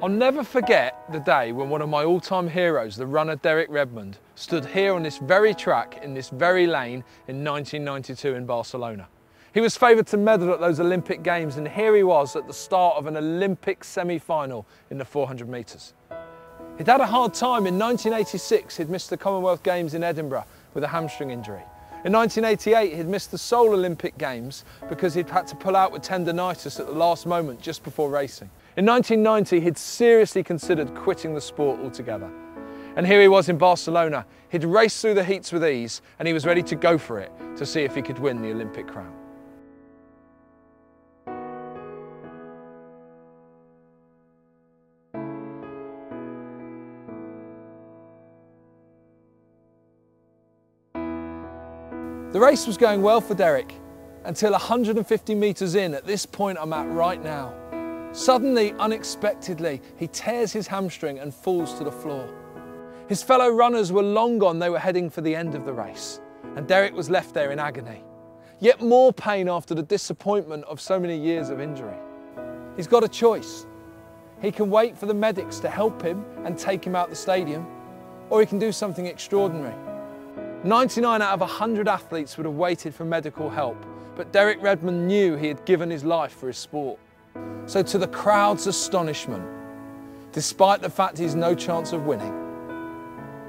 I'll never forget the day when one of my all-time heroes, the runner Derek Redmond, stood here on this very track in this very lane in 1992 in Barcelona. He was favoured to medal at those Olympic Games, and here he was at the start of an Olympic semi-final in the 400 metres. He'd had a hard time. In 1986 he'd missed the Commonwealth Games in Edinburgh with a hamstring injury. In 1988 he'd missed the Seoul Olympic Games because he'd had to pull out with tendinitis at the last moment just before racing. In 1990 he'd seriously considered quitting the sport altogether. And here he was in Barcelona. He'd raced through the heats with ease and he was ready to go for it to see if he could win the Olympic crown. The race was going well for Derek until 150 metres in, at this point I'm at right now. Suddenly, unexpectedly, he tears his hamstring and falls to the floor. His fellow runners were long gone, they were heading for the end of the race, and Derek was left there in agony. Yet more pain after the disappointment of so many years of injury. He's got a choice. He can wait for the medics to help him and take him out the stadium, or he can do something extraordinary. 99 out of 100 athletes would have waited for medical help, but Derek Redmond knew he had given his life for his sport. So to the crowd's astonishment, despite the fact he's no chance of winning,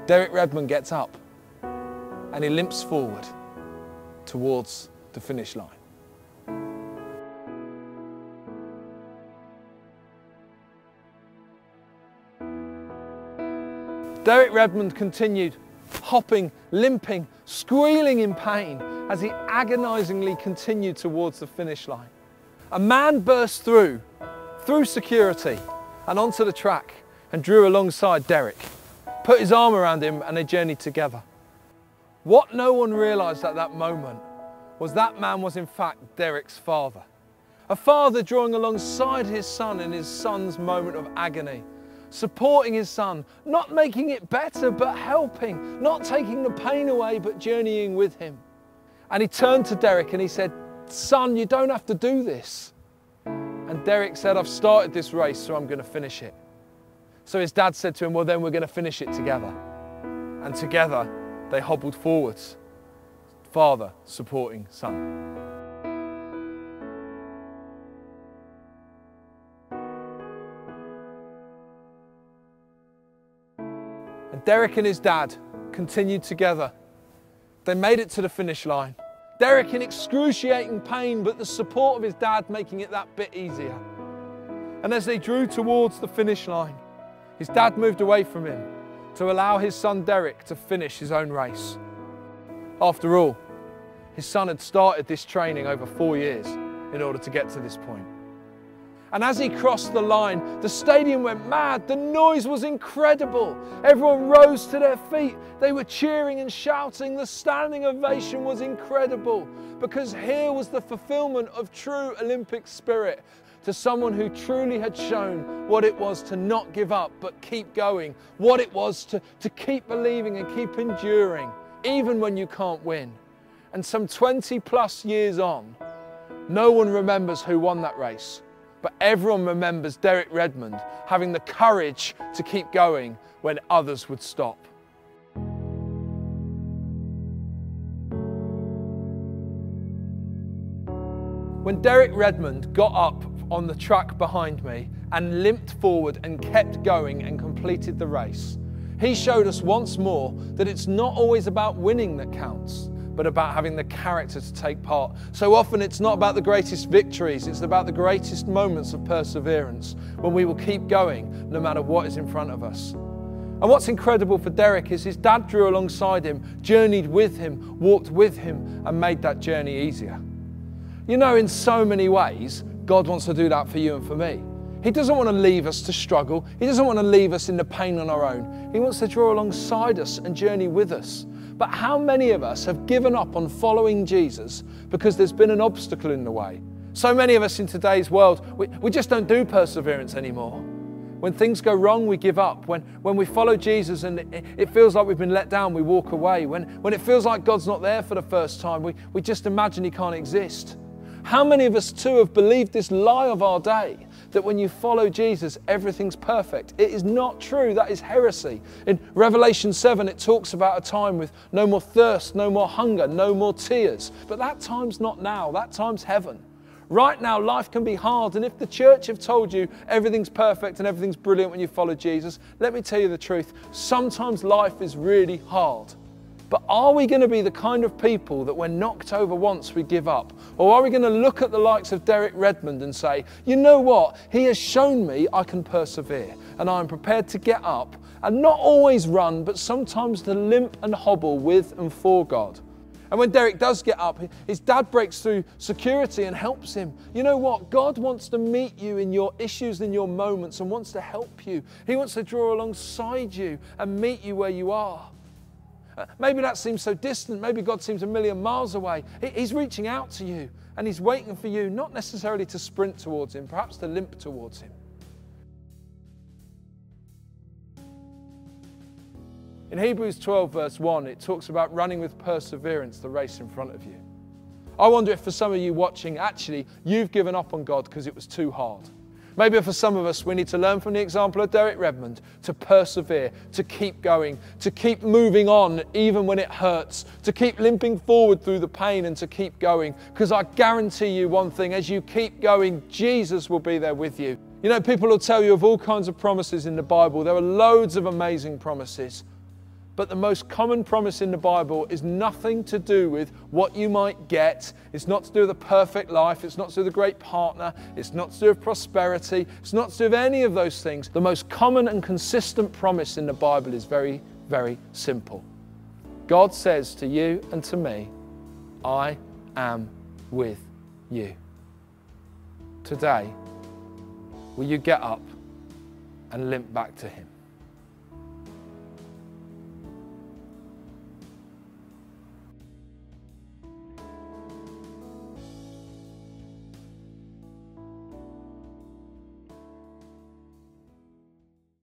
Derek Redmond gets up and he limps forward towards the finish line. Derek Redmond continued hopping, limping, squealing in pain as he agonisingly continued towards the finish line. A man burst through security and onto the track and drew alongside Derek, put his arm around him and they journeyed together. What no one realised at that moment was that man was in fact Derek's father. A father drawing alongside his son in his son's moment of agony, supporting his son, not making it better but helping, not taking the pain away but journeying with him. And he turned to Derek and he said, "Son, you don't have to do this." And Derek said, "I've started this race, so I'm going to finish it." So his dad said to him, "Well, then we're going to finish it together." And together they hobbled forwards, father supporting son. And Derek and his dad continued together. They made it to the finish line. Derek in excruciating pain, but the support of his dad making it that bit easier. And as they drew towards the finish line, his dad moved away from him to allow his son Derek to finish his own race. After all, his son had started this training over 4 years in order to get to this point. And as he crossed the line, the stadium went mad. The noise was incredible. Everyone rose to their feet. They were cheering and shouting. The standing ovation was incredible because here was the fulfillment of true Olympic spirit to someone who truly had shown what it was to not give up but keep going, what it was to keep believing and keep enduring, even when you can't win. And some 20 plus years on, no one remembers who won that race. But everyone remembers Derek Redmond having the courage to keep going when others would stop. When Derek Redmond got up on the track behind me and limped forward and kept going and completed the race, he showed us once more that it's not always about winning that counts, but about having the character to take part. So often it's not about the greatest victories, it's about the greatest moments of perseverance when we will keep going no matter what is in front of us. And what's incredible for Derek is his dad drew alongside him, journeyed with him, walked with him and made that journey easier. You know, in so many ways, God wants to do that for you and for me. He doesn't want to leave us to struggle. He doesn't want to leave us in the pain on our own. He wants to draw alongside us and journey with us. But how many of us have given up on following Jesus because there's been an obstacle in the way? So many of us in today's world, we just don't do perseverance anymore. When things go wrong, we give up. When we follow Jesus and it feels like we've been let down, we walk away. When it feels like God's not there for the first time, we just imagine He can't exist. How many of us too have believed this lie of our day, that when you follow Jesus, everything's perfect. It is not true. That is heresy. In Revelation 7, it talks about a time with no more thirst, no more hunger, no more tears. But that time's not now. That time's heaven. Right now, life can be hard, and if the church have told you everything's perfect and everything's brilliant when you follow Jesus, let me tell you the truth. Sometimes life is really hard. But are we going to be the kind of people that when knocked over once we give up? Or are we going to look at the likes of Derek Redmond and say, you know what, he has shown me I can persevere and I'm prepared to get up and not always run, but sometimes to limp and hobble with and for God. And when Derek does get up, his dad breaks through security and helps him. You know what? God wants to meet you in your issues and your moments and wants to help you. He wants to draw alongside you and meet you where you are. Maybe that seems so distant. Maybe God seems a million miles away. He's reaching out to you and he's waiting for you, not necessarily to sprint towards him, perhaps to limp towards him. In Hebrews 12 verse 1, it talks about running with perseverance the race in front of you. I wonder if for some of you watching, actually, you've given up on God because it was too hard. Maybe for some of us, we need to learn from the example of Derek Redmond to persevere, to keep going, to keep moving on even when it hurts, to keep limping forward through the pain and to keep going. Because I guarantee you one thing, as you keep going, Jesus will be there with you. You know, people will tell you of all kinds of promises in the Bible. There are loads of amazing promises. But the most common promise in the Bible is nothing to do with what you might get. It's not to do with a perfect life. It's not to do with a great partner. It's not to do with prosperity. It's not to do with any of those things. The most common and consistent promise in the Bible is very, very simple. God says to you and to me, I am with you. Today, will you get up and limp back to Him?